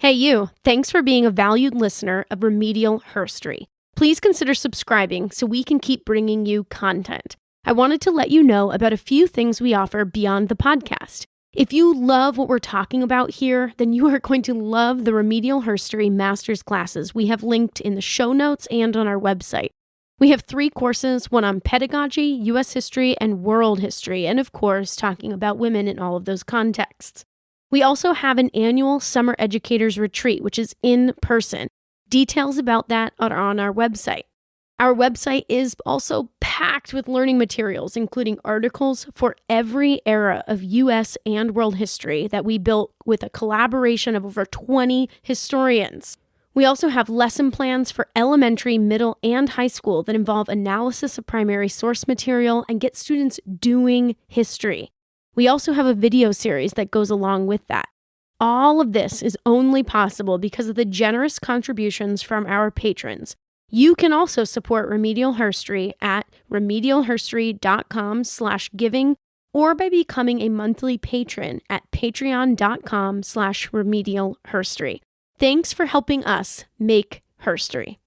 Hey you, thanks for being a valued listener of Remedial Herstory. Please consider subscribing so we can keep bringing you content. I wanted to let you know about a few things we offer beyond the podcast. If you love what we're talking about here, then you are going to love the Remedial Herstory Master's classes we have linked in the show notes and on our website. We have 3 courses, one on pedagogy, U.S. history, and world history, and of course, talking about women in all of those contexts. We also have an annual Summer Educators Retreat, which is in person. Details about that are on our website. Our website is also packed with learning materials, including articles for every era of U.S. and world history that we built with a collaboration of over 20 historians. We also have lesson plans for elementary, middle, and high school that involve analysis of primary source material and get students doing history. We also have a video series that goes along with that. All of this is only possible because of the generous contributions from our patrons. You can also support Remedial Herstory at remedialherstory.com/giving or by becoming a monthly patron at patreon.com/remedialherstory. Thanks for helping us make Herstory.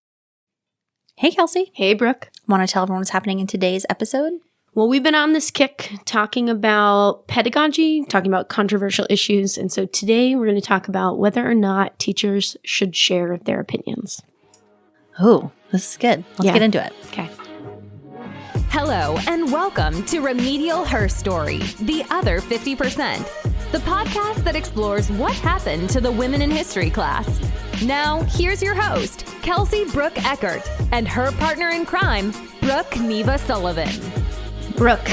Hey, Kelsie. Hey, Brooke. Want to tell everyone what's happening in today's episode? Well, we've been on this kick talking about pedagogy, talking about controversial issues, and so today we're going to talk about whether or not teachers should share their opinions. Oh, this is good. Let's get into it. Okay. Hello, and welcome to Remedial Herstory, the other 50%, the podcast that explores what happened to the women in history class. Now, here's your host, Kelsie Brooke Eckert, and her partner in crime, Brooke Neva Sullivan. Brooke,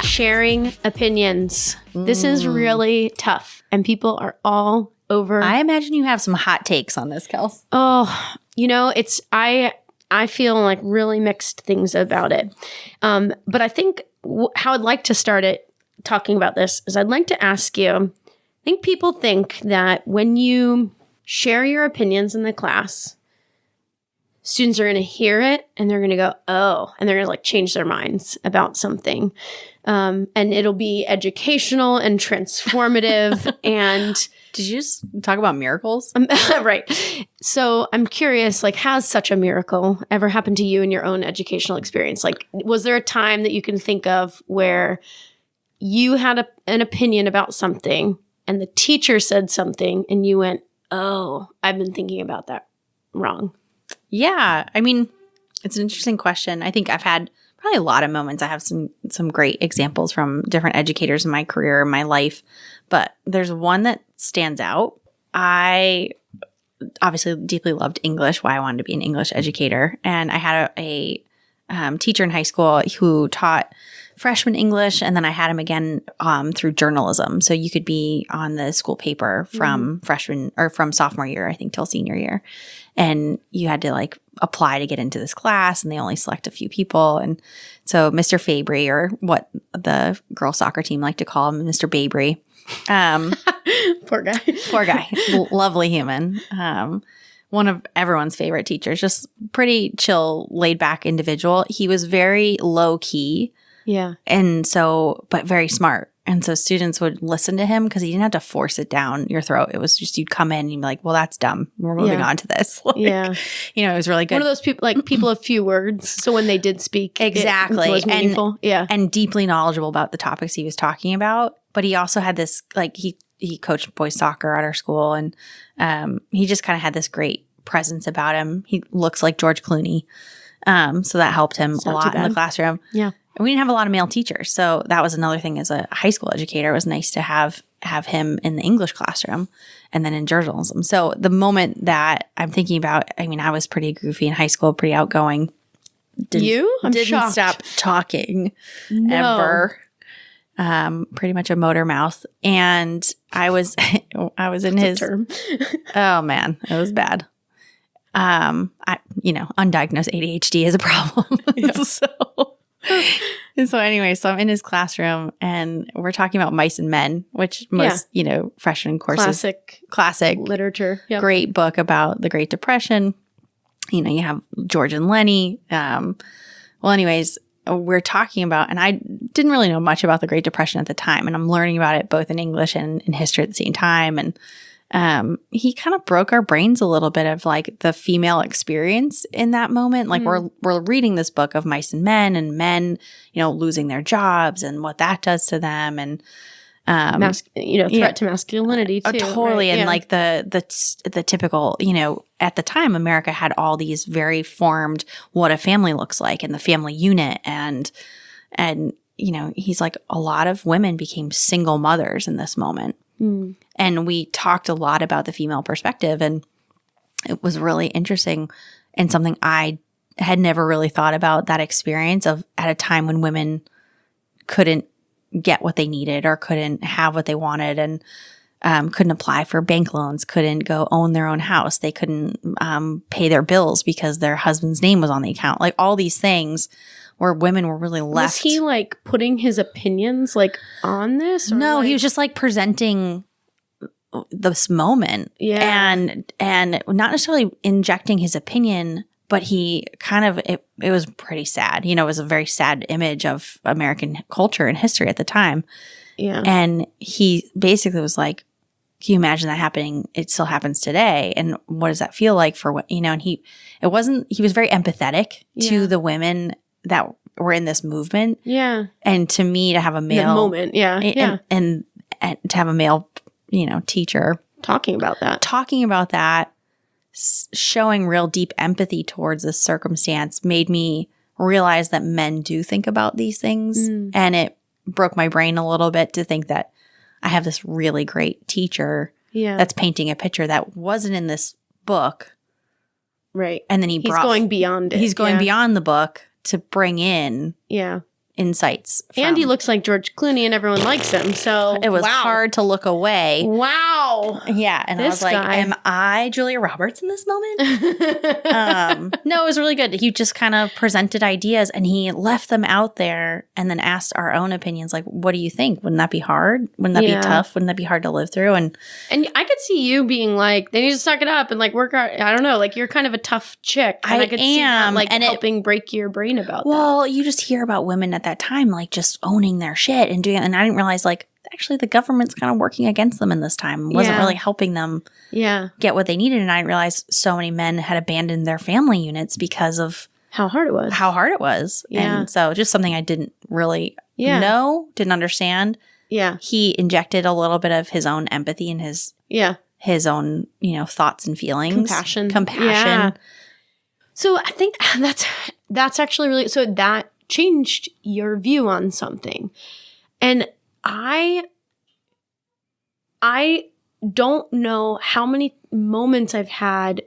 sharing opinions. This is really tough, and people are all over. I imagine you have some hot takes on this, Kels. Oh, it's I feel like really mixed things about it. But I think how I'd like to start it talking about this is I'd like to ask you, I think people think that when you share your opinions in the class, students are going to hear it and they're going to go, oh, and they're going to change their minds about something. And it'll be educational and transformative. And did you just talk about miracles? Right. So I'm curious, has such a miracle ever happened to you in your own educational experience? Was there a time that you can think of where you had an opinion about something and the teacher said something and you went, oh, I've been thinking about that wrong? Yeah. I mean, it's an interesting question. I think I've had probably a lot of moments. I have some great examples from different educators in my career, in my life, but there's one that stands out. I obviously deeply loved English, why I wanted to be an English educator. And I had a teacher in high school who taught freshman English, and then I had him again through journalism. So you could be on the school paper from freshman or from sophomore year, I think, till senior year. And you had to apply to get into this class, and they only select a few people. And so Mr. Fabry, or what the girls soccer team like to call him, Mr. Babry. Poor guy. Poor guy. Lovely human. One of everyone's favorite teachers, just pretty chill, laid back individual. He was very low key. Yeah. And so, but very smart. And so students would listen to him because he didn't have to force it down your throat. It was just you'd come in and you'd be like, well, that's dumb. We're moving on to this. It was really good. One of those people, people of few words. So when they did speak, exactly. It was meaningful. And deeply knowledgeable about the topics he was talking about. But he also had this, he coached boys soccer at our school. And he just kind of had this great presence about him. He looks like George Clooney. So that helped him a lot in the classroom. Yeah. And we didn't have a lot of male teachers. So that was another thing as a high school educator. It was nice to have him in the English classroom and then in journalism. So the moment that I'm thinking about, I was pretty goofy in high school, pretty outgoing. I'm didn't shocked. stop talking ever. Pretty much a motor mouth. And I was in his term. Oh man, it was bad. Undiagnosed ADHD is a problem. Yeah. So anyway, so I'm in his classroom and we're talking about Mice and Men, which most, freshman courses. Classic. Literature. Yep. Great book about the Great Depression. You have George and Lenny. Anyways, we're talking about, and I didn't really know much about the Great Depression at the time, and I'm learning about it both in English and in history at the same time. And he kind of broke our brains a little bit of like the female experience in that moment. Like we're reading this book of mice and men, losing their jobs and what that does to them. And, threat to masculinity too. Totally. Right? And like the typical, at the time, America had all these very formed what a family looks like and the family unit. And he's like, a lot of women became single mothers in this moment. And we talked a lot about the female perspective, and it was really interesting and something I had never really thought about, that experience of at a time when women couldn't get what they needed or couldn't have what they wanted, and couldn't apply for bank loans, couldn't go own their own house. They couldn't pay their bills because their husband's name was on the account. Like all these things where women were really left. Was he like putting his opinions like on this? Or no, like- he was just like presenting this moment. Yeah. And not necessarily injecting his opinion, but he kind of, it was pretty sad. It was a very sad image of American culture and history at the time. Yeah. And he basically was like, can you imagine that happening? It still happens today. And what does that feel like for what, and he was very empathetic to the women that were in this movement. Yeah. And to me, to have a male moment. Yeah. And to have a male, teacher talking about that, showing real deep empathy towards this circumstance made me realize that men do think about these things. And it broke my brain a little bit to think that I have this really great teacher that's painting a picture that wasn't in this book. Right. And then he's going beyond it. He's going beyond the book to bring in insights. And he looks like George Clooney and everyone likes him. So it was hard to look away. Wow. Yeah. And I was like, am I Julia Roberts in this moment? No, it was really good. He just kind of presented ideas and he left them out there and then asked our own opinions. Like, what do you think? Wouldn't that be hard? Wouldn't that be tough? Wouldn't that be hard to live through? And I could see you being like, they need to suck it up and like work hard. I don't know. Like you're kind of a tough chick. And I could see that like helping break your brain about that. Well, you just hear about women at that time, like just owning their shit and doing it. And I didn't realize like actually the government's kind of working against them in this time. It wasn't really helping them get what they needed. And I didn't realize so many men had abandoned their family units because of how hard it was. Yeah. And so just something I didn't really know, didn't understand. Yeah. He injected a little bit of his own empathy and his own, thoughts and feelings. Compassion. Yeah. So I think that's actually really, so that changed your view on something. And I don't know how many moments I've had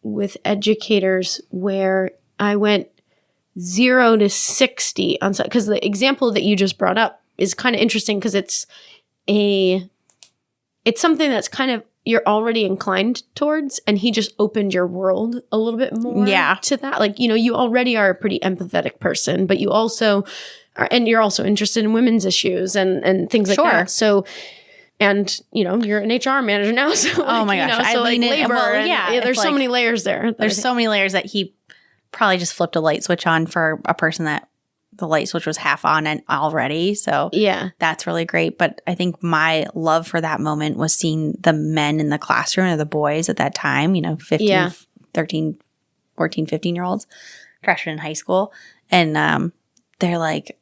with educators where I went 0 to 60 on, because the example that you just brought up is kind of interesting because it's something that's kind of you're already inclined towards, and he just opened your world a little bit more to that. Like, you already are a pretty empathetic person, but you also are, and you're also interested in women's issues and things like that. So, and you're an HR manager now. So oh my gosh. So like labor. There's so many layers there. There's so many layers that he probably just flipped a light switch on for a person that the light switch was half on and already. So that's really great. But I think my love for that moment was seeing the men in the classroom or the boys at that time, 13, 14, 15-year-olds, freshmen in high school. And they're like,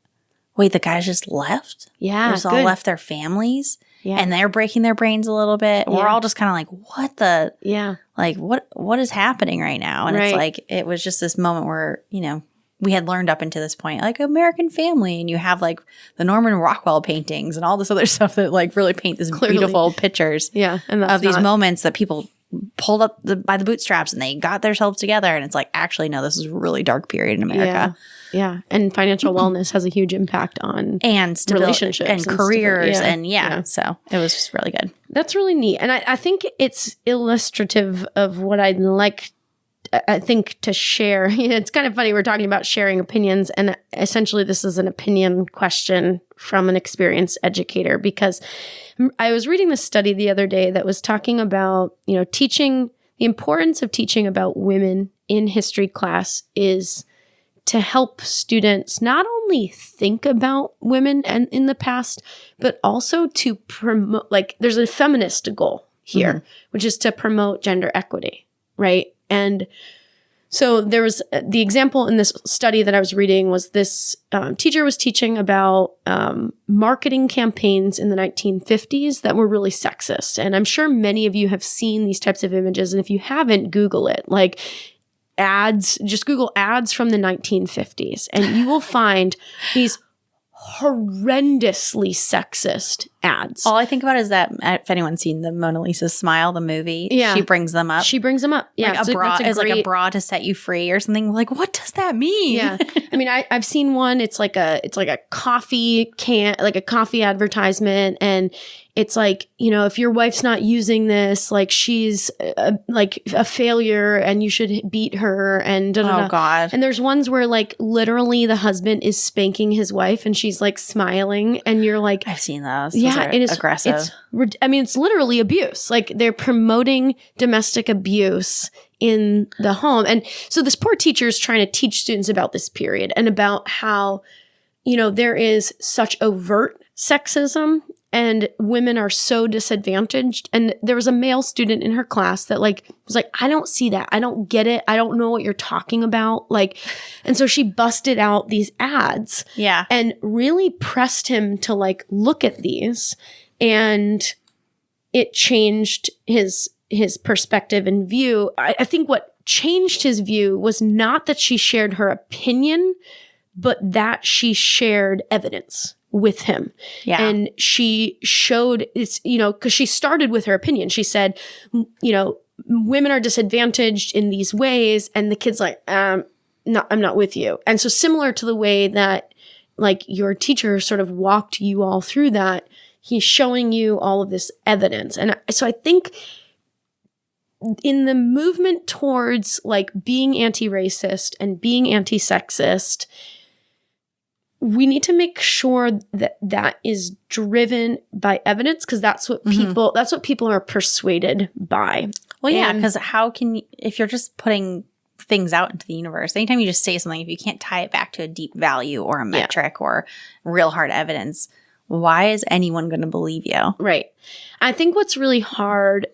wait, the guys just left? Yeah. They just all left their families? Yeah. And they're breaking their brains a little bit. Yeah. We're all just kind of like, what the? Yeah. Like, what is happening right now? And it's like, it was just this moment where, we had learned up until this point, like American Family, and you have like the Norman Rockwell paintings and all this other stuff that like really paint these beautiful pictures of these moments that people pulled up by the bootstraps and they got themselves together. And it's like, actually, no, this is a really dark period in America. Yeah. And financial wellness has a huge impact on relationships and careers. So it was just really good. That's really neat. And I think it's illustrative of what I'd like I think to share. It's kind of funny we're talking about sharing opinions, and essentially this is an opinion question from an experienced educator, because I was reading this study the other day that was talking about, teaching, the importance of teaching about women in history class is to help students not only think about women and in the past, but also to promote, like there's a feminist goal here, which is to promote gender equity, right? And so there was the example in this study that I was reading was this teacher was teaching about marketing campaigns in the 1950s that were really sexist. And I'm sure many of you have seen these types of images. And if you haven't, Google it. Like ads, just Google ads from the 1950s. And you will find these horrendously sexist ads. All I think about is that if anyone's seen the Mona Lisa Smile, the movie, she brings them up. She brings them up. Yeah, like a bra is like a bra to set you free or something. Like, what does that mean? Yeah, I mean, I've seen one. It's like a coffee can, like a coffee advertisement, and it's like, you know, if your wife's not using this, like she's like a failure, and you should beat her. And oh god. And there's ones where like literally the husband is spanking his wife, and she's like smiling, and you're like, I've seen those. Yeah, it is aggressive. It's literally abuse. Like they're promoting domestic abuse in the home. And so this poor teacher is trying to teach students about this period and about how, you know, there is such overt sexism and women are so disadvantaged. And there was a male student in her class that like was like, I don't see that. I don't get it. I don't know what you're talking about. Like, and so she busted out these ads. Yeah. And really pressed him to like look at these, and it changed his perspective and view. I think what changed his view was not that she shared her opinion, but that she shared evidence with him. Yeah. And she showed it's, you know, because she started with her opinion. She said, you know, women are disadvantaged in these ways. And the kid's like, I'm not with you. And so similar to the way that like your teacher sort of walked you all through that, he's showing you all of this evidence. And so I think in the movement towards like being anti-racist and being anti-sexist, we need to make sure that that is driven by evidence, because that's what people are persuaded by. Well, yeah, because how can you, if you're just putting things out into the universe, anytime you just say something, if you can't tie it back to a deep value or a metric or real hard evidence, why is anyone going to believe you? Right. I think what's really hard,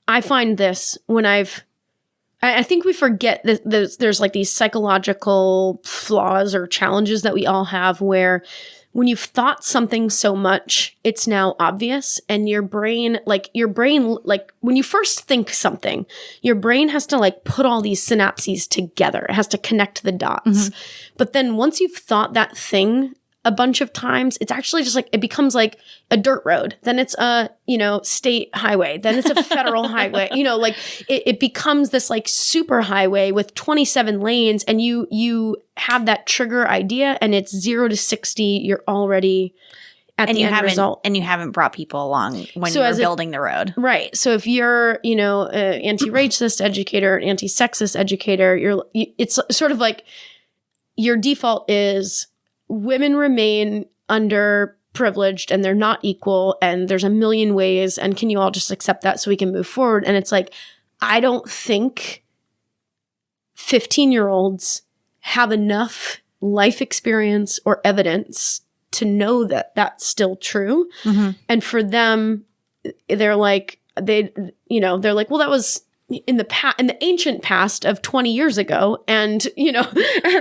I find this when I think we forget that there's like these psychological flaws or challenges that we all have where when you've thought something so much, it's now obvious, and your brain, like when you first think something, your brain has to like put all these synapses together. It has to connect the dots. But then once you've thought that thing a bunch of times, it's actually just like, it becomes like a dirt road. Then it's a, you know, state highway. Then it's a federal highway. You know, like it becomes this like super highway with 27 lanes, and you have that trigger idea, and it's 0 to 60. You're already at the end result. And you haven't brought people along when you were building the road. Right. So if you're, you know, an anti-racist educator, an anti-sexist educator, it's sort of like your default is women remain underprivileged and they're not equal, and there's a million ways, and can you all just accept that so we can move forward? And it's like, I don't think 15-year-olds have enough life experience or evidence to know that that's still true. And for them, they're like, they're like, well, that was in the ancient past of 20 years ago. And, you know,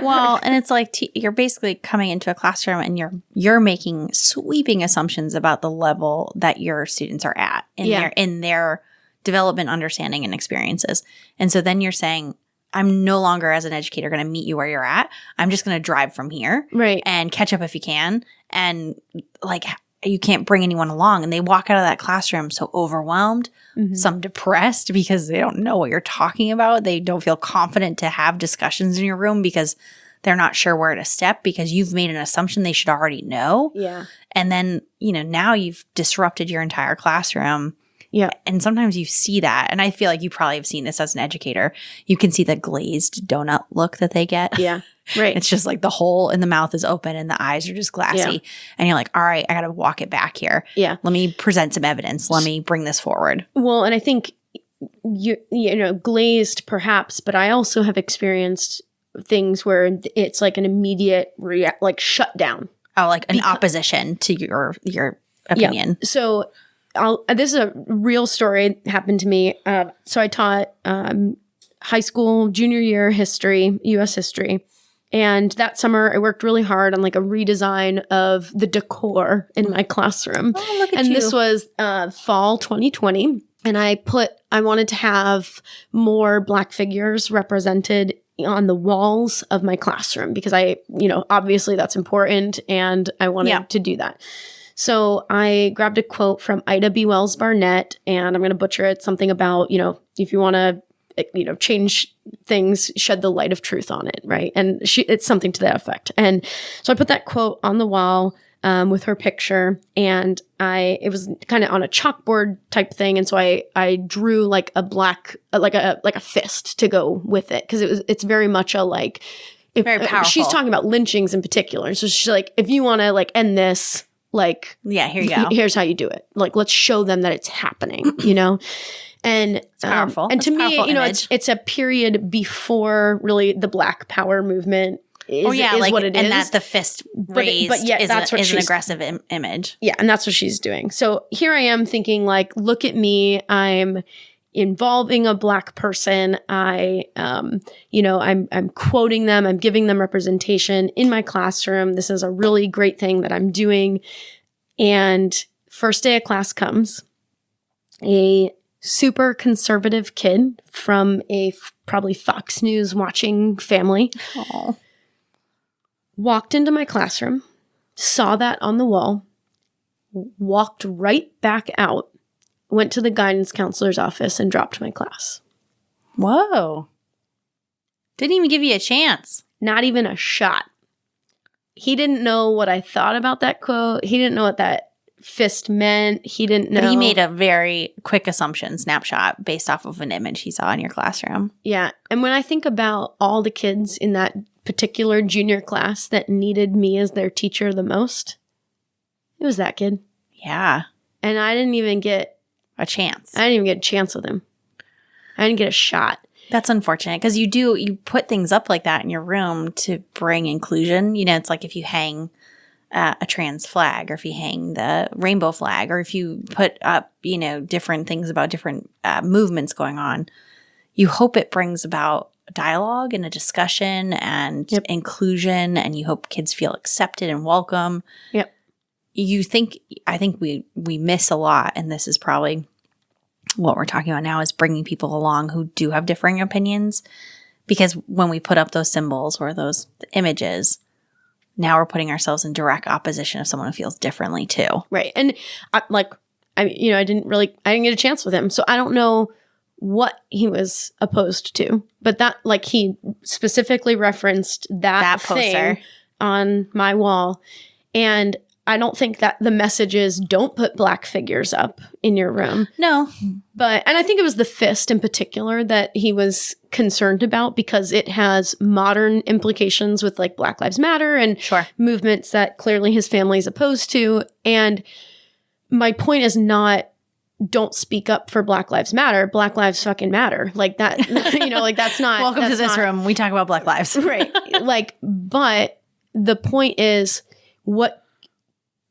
well, and it's like, you're basically coming into a classroom and you're making sweeping assumptions about the level that your students are at in their development, understanding, and experiences. And so then you're saying, I'm no longer as an educator going to meet you where you're at. I'm just going to drive from here and catch up if you can. And like, you can't bring anyone along. And they walk out of that classroom so overwhelmed, some depressed because they don't know what you're talking about. They don't feel confident to have discussions in your room because they're not sure where to step, because you've made an assumption they should already know. Yeah. And then, you know, now you've disrupted your entire classroom. Yeah. And sometimes you see that. And I feel like you probably have seen this as an educator. You can see the glazed donut look that they get. Yeah. Right. It's just like the hole in the mouth is open and the eyes are just glassy. Yeah. And you're like, all right, I got to walk it back here. Yeah. Let me present some evidence. Let me bring this forward. Well, and I think, you know, glazed perhaps, but I also have experienced things where it's like an immediate shutdown. Oh, like an opposition to your opinion. Yeah. So this is a real story happened to me. So I taught high school, junior year history, U.S. history. And that summer, I worked really hard on like a redesign of the decor in my classroom. Oh, look at and you. this was fall 2020. And I wanted to have more Black figures represented on the walls of my classroom because obviously that's important and I wanted to do that. So I grabbed a quote from Ida B. Wells Barnett, and I'm going to butcher it, something about, if you want to, change things, shed the light of truth on it, right? And it's something to that effect. And so I put that quote on the wall with her picture, and it was kind of on a chalkboard type thing, and so I drew like a black, like a fist to go with it, because it's very much a like, very powerful. She's talking about lynchings in particular, so she's like, if you want to like end this, like, yeah, here you go. Here's how you do it. Like, let's show them that it's happening, And it's powerful. And to me, image. it's a period before really the Black Power movement is what it is. And that the fist raised but yet that's what is an she's aggressive image. Yeah, and that's what she's doing. So here I am thinking like, look at me, I'm involving a Black person. I'm quoting them, I'm giving them representation in my classroom. This is a really great thing that I'm doing. And first day of class comes, a super conservative kid from a probably Fox News watching family walked into my classroom, saw that on the wall, walked right back out, went to the guidance counselor's office and dropped my class. Whoa. Didn't even give you a chance. Not even a shot. He didn't know what I thought about that quote. He didn't know what that fist meant. He didn't know. But he made a very quick snapshot based off of an image he saw in your classroom. Yeah. And when I think about all the kids in that particular junior class that needed me as their teacher the most, it was that kid. Yeah. And I didn't even get a chance. I didn't even get a chance with him. I didn't get a shot. That's unfortunate because you put things up like that in your room to bring inclusion. It's like if you hang a trans flag, or if you hang the rainbow flag, or if you put up, different things about different movements going on, you hope it brings about dialogue and a discussion and inclusion, and you hope kids feel accepted and welcome. Yep. I think we miss a lot, and this is probably what we're talking about now, is bringing people along who do have differing opinions, because when we put up those symbols or those images, now we're putting ourselves in direct opposition of someone who feels differently too. Right. And I didn't get a chance with him. So I don't know what he was opposed to, but that, like, he specifically referenced that poster on my wall. And I don't think that the message is don't put Black figures up in your room. No. And I think it was the fist in particular that he was concerned about, because it has modern implications with like Black Lives Matter and movements that clearly his family is opposed to. And my point is not, don't speak up for Black Lives Matter. Black lives fucking matter. Like that, like that's not. Welcome to this room. We talk about Black lives. Right. Like, but the point is what,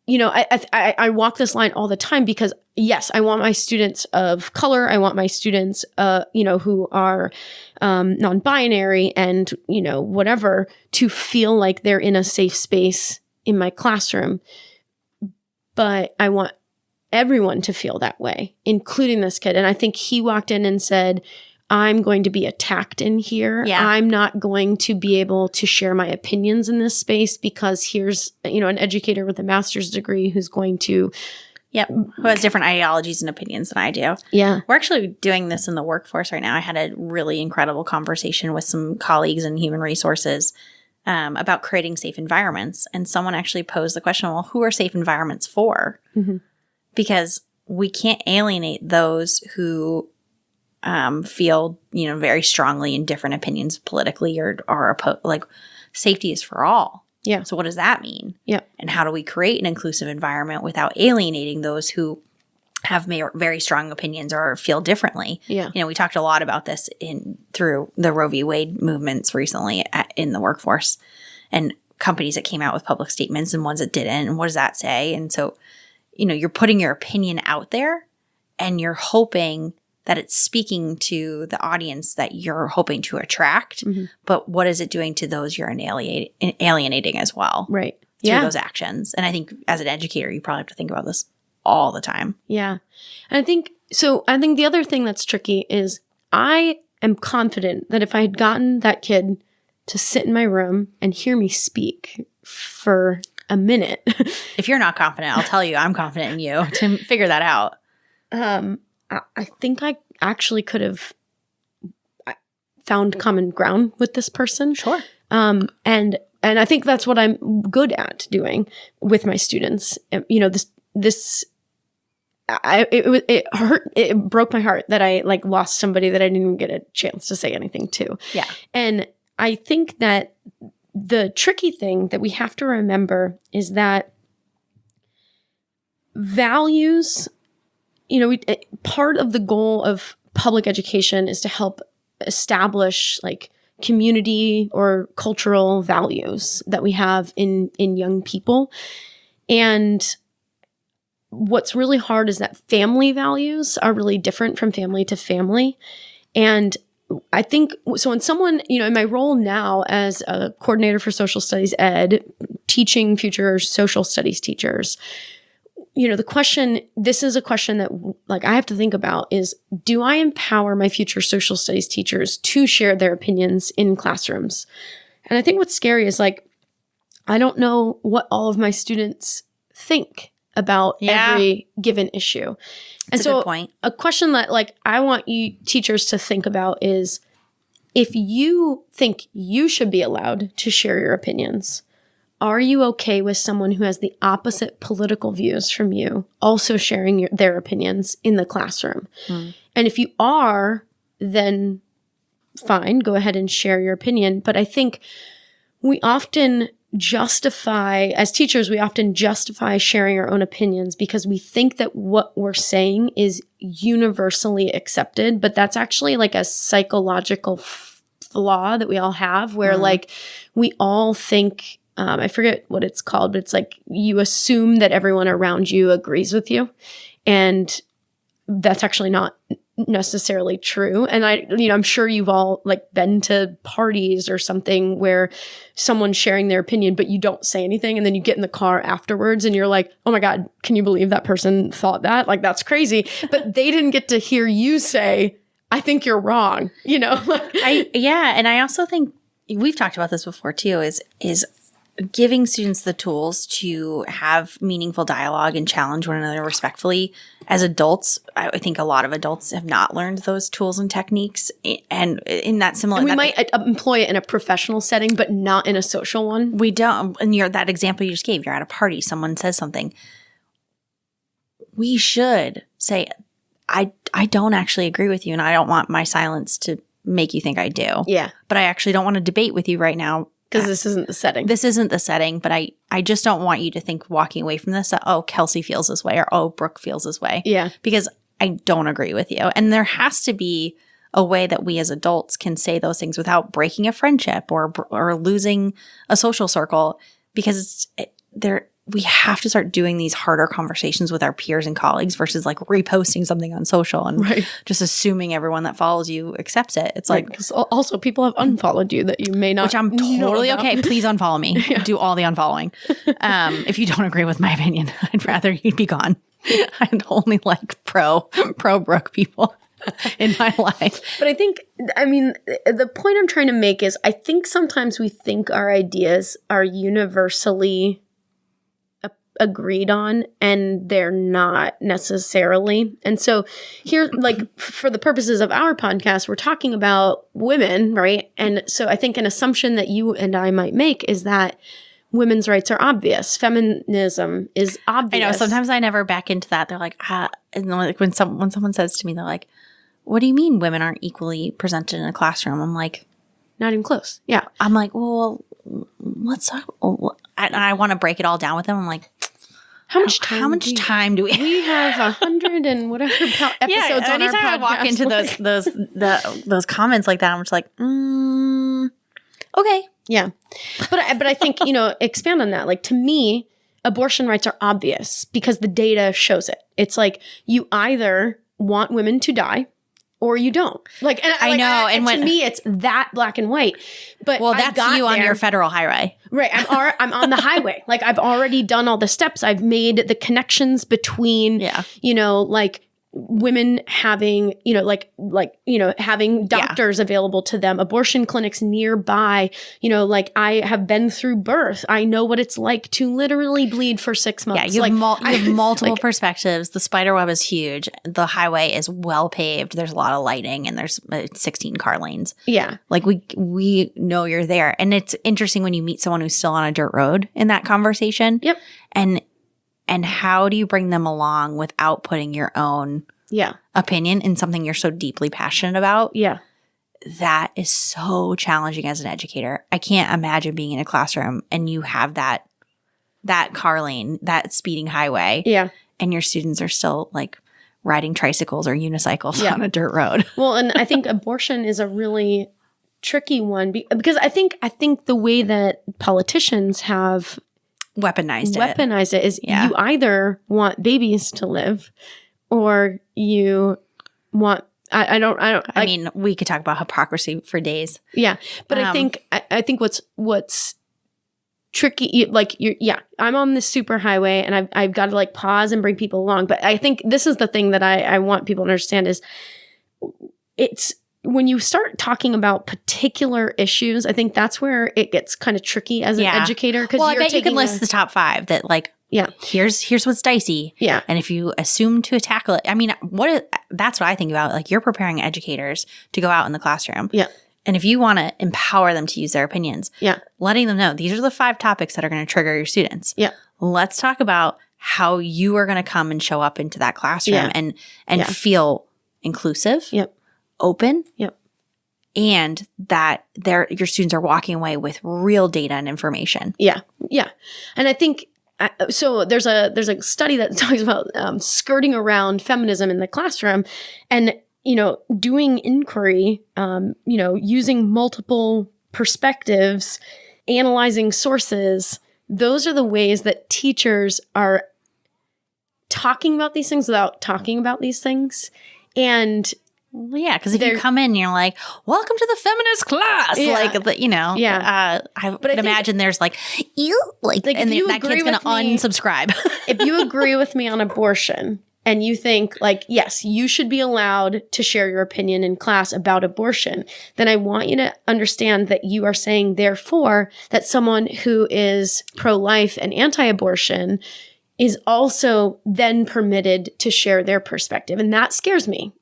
I walk this line all the time, because yes, I want my students of color, I want my students, who are non-binary and, whatever, to feel like they're in a safe space in my classroom. But I want everyone to feel that way, including this kid. And I think he walked in and said, I'm going to be attacked in here. Yeah. I'm not going to be able to share my opinions in this space, because here's, an educator with a master's degree who's going to. Yep. Who has different ideologies and opinions than I do. Yeah. We're actually doing this in the workforce right now. I had a really incredible conversation with some colleagues in human resources about creating safe environments. And someone actually posed the question, well, who are safe environments for? Mm-hmm. Because we can't alienate those who feel, very strongly in different opinions politically or like safety is for all. Yeah. So what does that mean? Yeah. And how do we create an inclusive environment without alienating those who have very strong opinions or feel differently? Yeah. We talked a lot about this through the Roe v. Wade movements recently in the workforce, and companies that came out with public statements and ones that didn't. And what does that say? And so you're putting your opinion out there and you're hoping that it's speaking to the audience that you're hoping to attract. Mm-hmm. But what is it doing to those you're alienating as well? Right. Through those actions. And I think as an educator, you probably have to think about this all the time. Yeah. And I think the other thing that's tricky is I am confident that if I had gotten that kid to sit in my room and hear me speak for a minute. If you're not confident, I'll tell you I'm confident in you to figure that out. I think I actually could have found common ground with this person. Sure. And I think that's what I'm good at doing with my students. It hurt. It broke my heart that I lost somebody that I didn't even get a chance to say anything to. Yeah. And I think that the tricky thing that we have to remember is that values, part of the goal of public education is to help establish community or cultural values that we have in young people. And what's really hard is that family values are really different from family to family. And I think, so when someone, in my role now as a coordinator for social studies ed, teaching future social studies teachers, this is a question that I have to think about is, do I empower my future social studies teachers to share their opinions in classrooms? And I think what's scary is I don't know what all of my students think about every given issue. That's a good point. A question that I want you teachers to think about is, if you think you should be allowed to share your opinions, are you okay with someone who has the opposite political views from you also sharing their opinions in the classroom? And if you are, then fine, go ahead and share your opinion. But I think we often as teachers, we often justify sharing our own opinions because we think that what we're saying is universally accepted, but that's actually a psychological flaw that we all have where we all think, I forget what it's called, but it's you assume that everyone around you agrees with you. And that's actually not necessarily true. And I'm sure you've all been to parties or something where someone's sharing their opinion, but you don't say anything. And then you get in the car afterwards and you're like, oh my God, can you believe that person thought that? That's crazy. But they didn't get to hear you say, I think you're wrong, And I also think we've talked about this before too, is giving students the tools to have meaningful dialogue and challenge one another respectfully. As adults, I think a lot of adults have not learned those tools and techniques. And in that similar... And we might employ it in a professional setting, but not in a social one. We don't. And that example you just gave, you're at a party, someone says something. We should say, I don't actually agree with you, and I don't want my silence to make you think I do. Yeah. But I actually don't want to debate with you right now. Because this isn't the setting. This isn't the setting, but I just don't want you to think walking away from this, Kelsie feels this way, or Brooke feels this way. Yeah. Because I don't agree with you. And there has to be a way that we as adults can say those things without breaking a friendship or losing a social circle, because we have to start doing these harder conversations with our peers and colleagues versus reposting something on social and just assuming everyone that follows you accepts it. It's also people have unfollowed you that you may not, which I'm totally okay. Please unfollow me. Yeah. Do all the unfollowing. If you don't agree with my opinion, I'd rather you'd be gone. I'd only pro Brooke people in my life. But I think, the point I'm trying to make is, I think sometimes we think our ideas are universally agreed on, and they're not necessarily. And so here, for the purposes of our podcast, we're talking about women, right? And so I think an assumption that you and I might make is that women's rights are obvious. Feminism is obvious. I know. Sometimes I never back into that. They're and when someone says to me, they're like, what do you mean women aren't equally presented in a classroom? I'm like, not even close. Yeah. I'm like, well, let's talk. I want to break it all down with them. I'm like, how much time do we? We have 100 and whatever episodes on our podcast. Anytime I walk into those comments like that, I'm just like, okay, yeah. But I think expand on that. To me, abortion rights are obvious because the data shows it. It's like you either want women to die or you don't. Like, and I know. And to me, it's that black and white. But that's you on your federal highway. Right. I'm on the highway. Like, I've already done all the steps. I've made the connections between, like women having, having doctors available to them, abortion clinics nearby, like I have been through birth. I know what it's like to literally bleed for 6 months. Yeah, you have multiple perspectives. The spider web is huge. The highway is well paved. There's a lot of lighting and there's 16 car lanes. Yeah. Like we know you're there. And it's interesting when you meet someone who's still on a dirt road in that conversation. Yep. And how do you bring them along without putting your own opinion in something you're so deeply passionate about? Yeah. That is so challenging as an educator. I can't imagine being in a classroom and you have that car lane, that speeding highway. Yeah. And your students are still like riding tricycles or unicycles on a dirt road. Well, and I think abortion is a really tricky one because I think the way that politicians have weaponized it is you either want babies to live or you want I mean, we could talk about hypocrisy for days. Yeah. But I think what's tricky, like I'm on this super highway and I've got to like pause and bring people along. But I think this is the thing that I want people to understand is it's when you start talking about particular issues, I think that's where it gets kind of tricky as an educator. Well, I bet you can list the top 5 that like, here's what's dicey. Yeah. And if you assume to tackle it, I mean, that's what I think about. Like, you're preparing educators to go out in the classroom. Yeah. And if you want to empower them to use their opinions, letting them know these are the 5 topics that are going to trigger your students. Yeah. Let's talk about how you are going to come and show up into that classroom and feel inclusive. Yep. Open. Yep. And that your students are walking away with real data and information. Yeah. Yeah. And I think so there's a study that talks about skirting around feminism in the classroom and, doing inquiry, using multiple perspectives, analyzing sources. Those are the ways that teachers are talking about these things without talking about these things. And well, yeah, because if you come in and you're like, welcome to the feminist class, I would imagine there's like, ew, and that kid's going to unsubscribe. If you agree with me on abortion and you think like, yes, you should be allowed to share your opinion in class about abortion, then I want you to understand that you are saying, therefore, that someone who is pro-life and anti-abortion is also then permitted to share their perspective. And that scares me,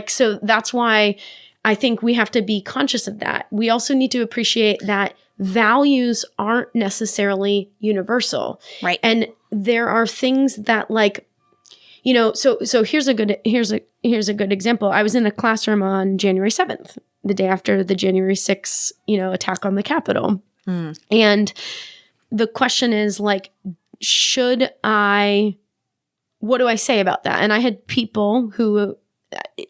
so that's why I think we have to be conscious of that. We also need to appreciate that values aren't necessarily universal. Right. And there are things that so here's a good example. I was in a classroom on January 7th, the day after the January 6th, attack on the Capitol. And the question is like, what do I say about that? And I had people who,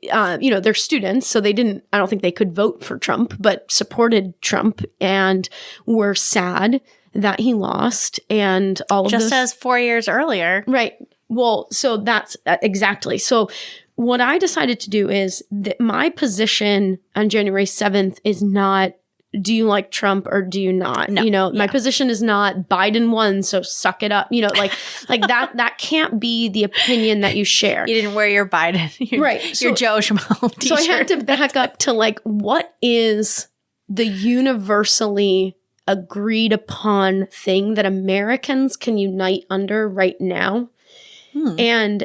they're students, so I don't think they could vote for Trump, but supported Trump and were sad that he lost and all of this. Just as 4 years earlier. Right. Well, so that's exactly. So what I decided to do is that my position on January 7th is not, do you like Trump or do you not? No. My position is not Biden won, so suck it up. Like that can't be the opinion that you share. You didn't wear your Biden, your Joe Schmo t-shirt. So I had to back up to like, what is the universally agreed upon thing that Americans can unite under right now? And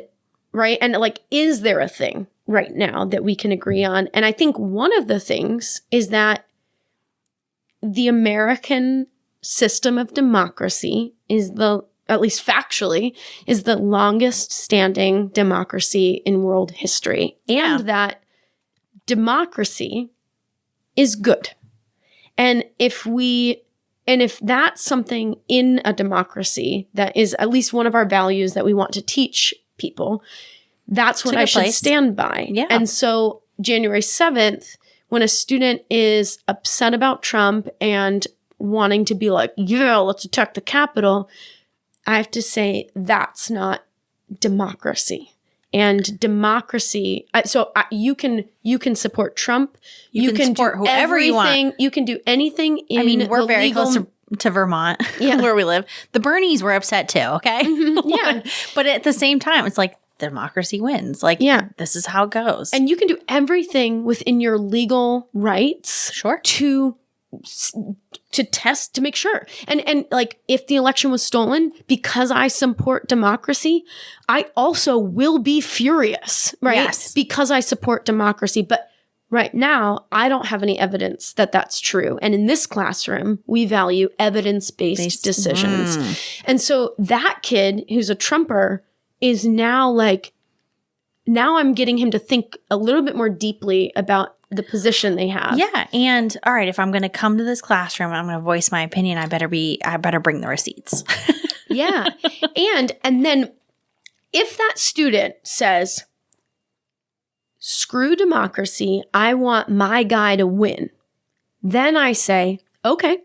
like, is there a thing right now that we can agree on? And I think one of the things is that the American system of democracy is at least factually, is the longest standing democracy in world history. And that democracy is good. And if that's something in a democracy that is at least one of our values that we want to teach people, that's what I should stand by. Yeah. And so January 7th, when a student is upset about Trump and wanting to be like, let's attack the Capitol, I have to say that's not democracy. And democracy, you can support Trump. You can support whoever you want. You can do anything in we're very close to Vermont, where we live. The Bernies were upset too, okay? Yeah. But at the same time, it's like democracy wins. Like, this is how it goes. And you can do everything within your legal rights to test to make sure. And like if the election was stolen, because I support democracy, I also will be furious, right? Yes. Because I support democracy. But right now, I don't have any evidence that that's true. And in this classroom, we value evidence-based decisions. And so that kid who's a Trumper is now I'm getting him to think a little bit more deeply about the position they have. Yeah. And all right, if I'm going to come to this classroom and I'm going to voice my opinion, I better bring the receipts. Yeah. And then if that student says, screw democracy, I want my guy to win, then I say, okay,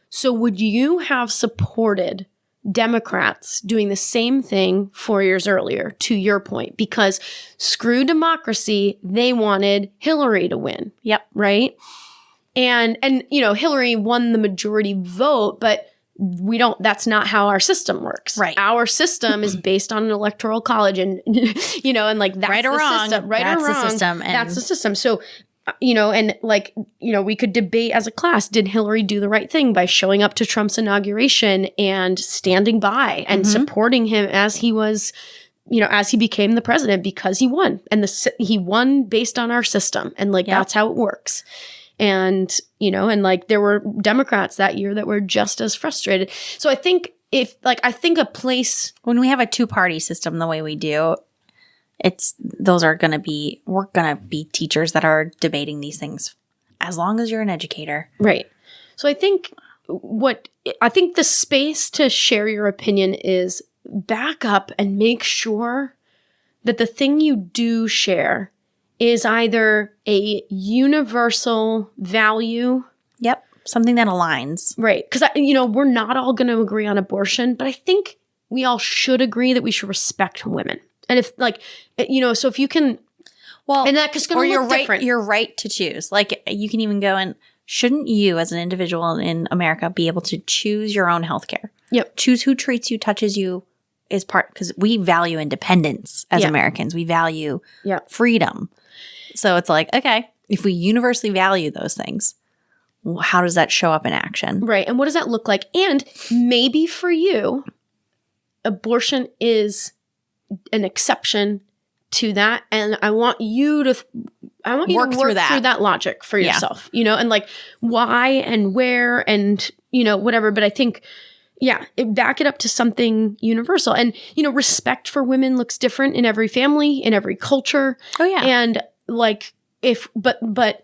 so would you have supported Democrats doing the same thing 4 years earlier, to your point? Because screw democracy, they wanted Hillary to win. Yep. Right? And Hillary won the majority vote, but that's not how our system works. Right. Our system is based on an electoral college and, and like that's right or the wrong. system. Right that's or wrong. The system. That's the system. So, we could debate as a class, did Hillary do the right thing by showing up to Trump's inauguration and standing by and supporting him as he was, as he became the president, because he won. And he won based on our system. And that's how it works. And, there were Democrats that year that were just as frustrated. So I think a place. When we have a two-party system the way we do, we're going to be teachers that are debating these things as long as you're an educator. Right. So I think the space to share your opinion is back up and make sure that the thing you do share is either a universal value. Yep. Something that aligns. Right. Because, we're not all going to agree on abortion, but I think we all should agree that we should respect women. And if so if you can, and that is going to look different. You're right to choose. Like you can even go and shouldn't you as an individual in America be able to choose your own healthcare? Yep. Choose who treats you, touches you is part, because we value independence as Americans. We value freedom. So it's like, okay, if we universally value those things, how does that show up in action? Right. And what does that look like? And maybe for you, abortion is an exception to that, and I want you to work through that logic for yourself, and like why and where and whatever. But I think back it up to something universal, and respect for women looks different in every family, in every culture. Oh yeah. And like but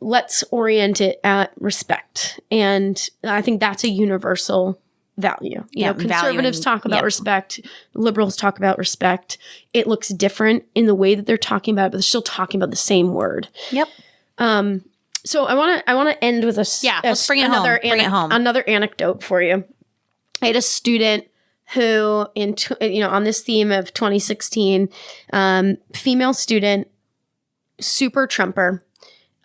let's orient it at respect, and I think that's a universal value. Conservatives talk about respect. Liberals talk about respect. It looks different in the way that they're talking about it, but they're still talking about the same word. Yep. So I want to end with let's bring it home. Another anecdote for you. I had a student who, on this theme of 2016, female student, super Trumper,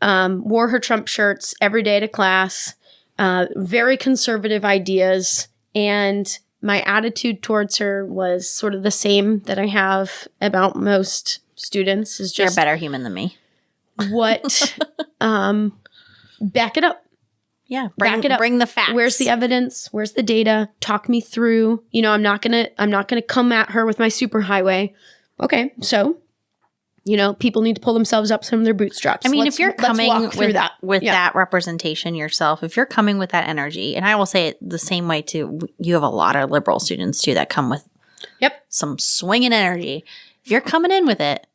wore her Trump shirts every day to class, very conservative ideas. And my attitude towards her was sort of the same that I have about most students. Is just you're a better human than me. What? Back it up. Yeah, back it up. Bring the facts. Where's the evidence? Where's the data? Talk me through. I'm not gonna come at her with my superhighway. Okay, so people need to pull themselves up from their bootstraps. I mean, if you're coming with that representation yourself, if you're coming with that energy, and I will say it the same way too, you have a lot of liberal students too that come with some swinging energy. If you're coming in with it,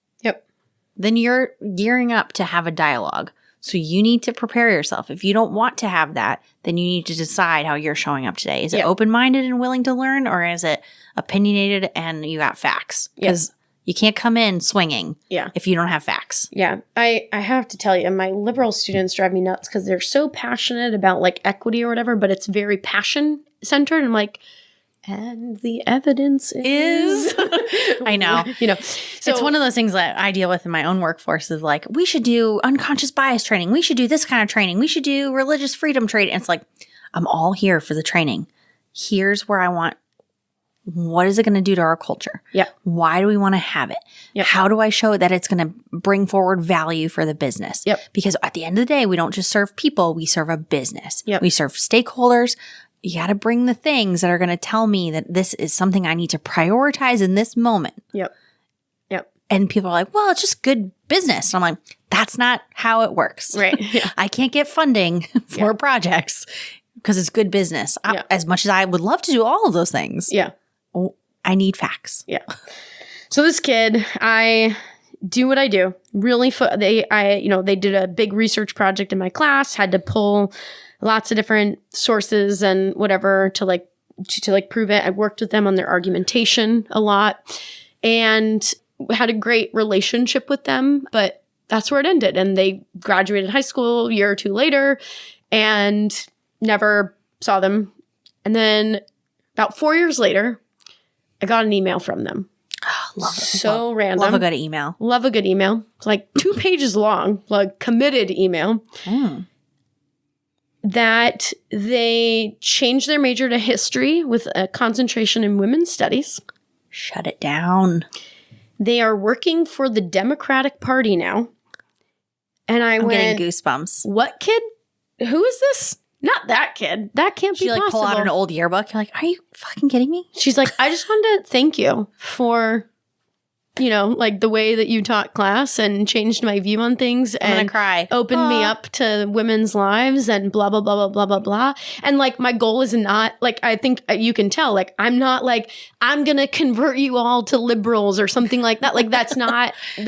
then you're gearing up to have a dialogue. So you need to prepare yourself. If you don't want to have that, then you need to decide how you're showing up today. Is it open-minded and willing to learn, or is it opinionated and you got facts? Because you can't come in swinging if you don't have facts. Yeah. I have to tell you, my liberal students drive me nuts because they're so passionate about like equity or whatever, but it's very passion-centered. I'm like, And the evidence is I know. So it's one of those things that I deal with in my own workforce of like, we should do unconscious bias training. We should do this kind of training. We should do religious freedom training. And it's like, I'm all here for the training. Here's where I want. What is it going to do to our culture? Yeah. Why do we want to have it? Yep. How do I show that it's going to bring forward value for the business? Yep. Because at the end of the day, we don't just serve people, we serve a business. Yep. We serve stakeholders. You got to bring the things that are going to tell me that this is something I need to prioritize in this moment. Yep. Yep. And people are like, well, it's just good business. And I'm like, that's not how it works. Right. Yeah. I can't get funding for projects because it's good business. Yeah. As much as I would love to do all of those things. Yeah. I need facts. Yeah. So this kid, I do what I do. Really, they did a big research project in my class. Had to pull lots of different sources and whatever to prove it. I worked with them on their argumentation a lot, and had a great relationship with them. But that's where it ended. And they graduated high school a year or two later, and never saw them. And then about 4 years later, I got an email from them. Oh, love it. So random. Love a good email. Love a good email. It's like 2 pages long, like committed email. That they changed their major to history with a concentration in women's studies. Shut it down. They are working for the Democratic Party now. And I'm getting goosebumps. What kid? Who is this? Not that kid. That can't be possible. She pull out an old yearbook. You're like, are you fucking kidding me? She's like, I just wanted to thank you for, the way that you taught class and changed my view on things. I'm and gonna cry. Opened me up to women's lives and blah, blah, blah, blah, blah, blah, blah. And my goal is not I think you can tell, I'm not I'm going to convert you all to liberals or something like that. That's not She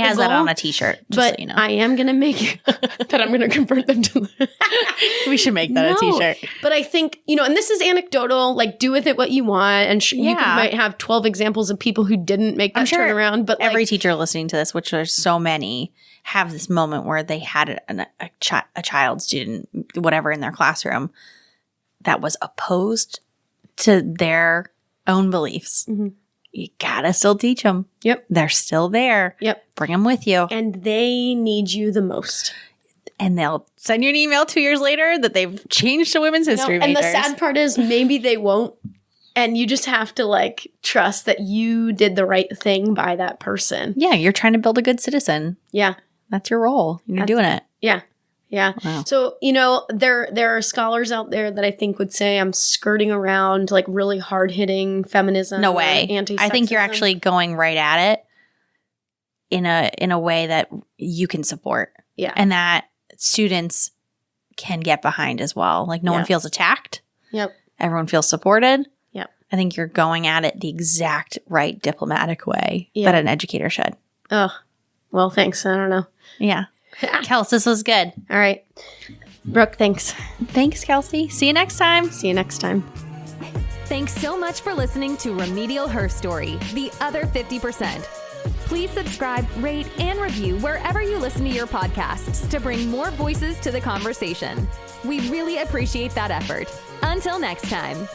has that on a t-shirt. But so I am going to make that I'm going to convert them to. We should make that a t-shirt. But I think, and this is anecdotal, do with it what you want. And you might have 12 examples of people who didn't make that turnaround. But every teacher listening to this, which there's so many, have this moment where they had a child, student, whatever, in their classroom that was opposed to their own beliefs. Mm-hmm. You gotta still teach them. Yep. They're still there. Yep. Bring them with you. And they need you the most. And they'll send you an email 2 years later that they've changed to women's history majors. And the sad part is maybe they won't. And you just have to trust that you did the right thing by that person. Yeah, you're trying to build a good citizen. Yeah. That's your role. You're doing it. Yeah. Yeah. Wow. So, there are scholars out there that I think would say I'm skirting around really hard-hitting feminism. No way. Anti-sexism. I think you're actually going right at it in a way that you can support. Yeah. And that students can get behind as well. No one feels attacked. Yep. Everyone feels supported. Yep. I think you're going at it the exact right diplomatic way that an educator should. Oh, well, thanks. I don't know. Yeah. Kels, this was good. All right. Brooke, thanks. Thanks, Kelsie. See you next time. See you next time. Thanks so much for listening to Remedial Herstory, the other 50%. Please subscribe, rate, and review wherever you listen to your podcasts to bring more voices to the conversation. We really appreciate that effort. Until next time.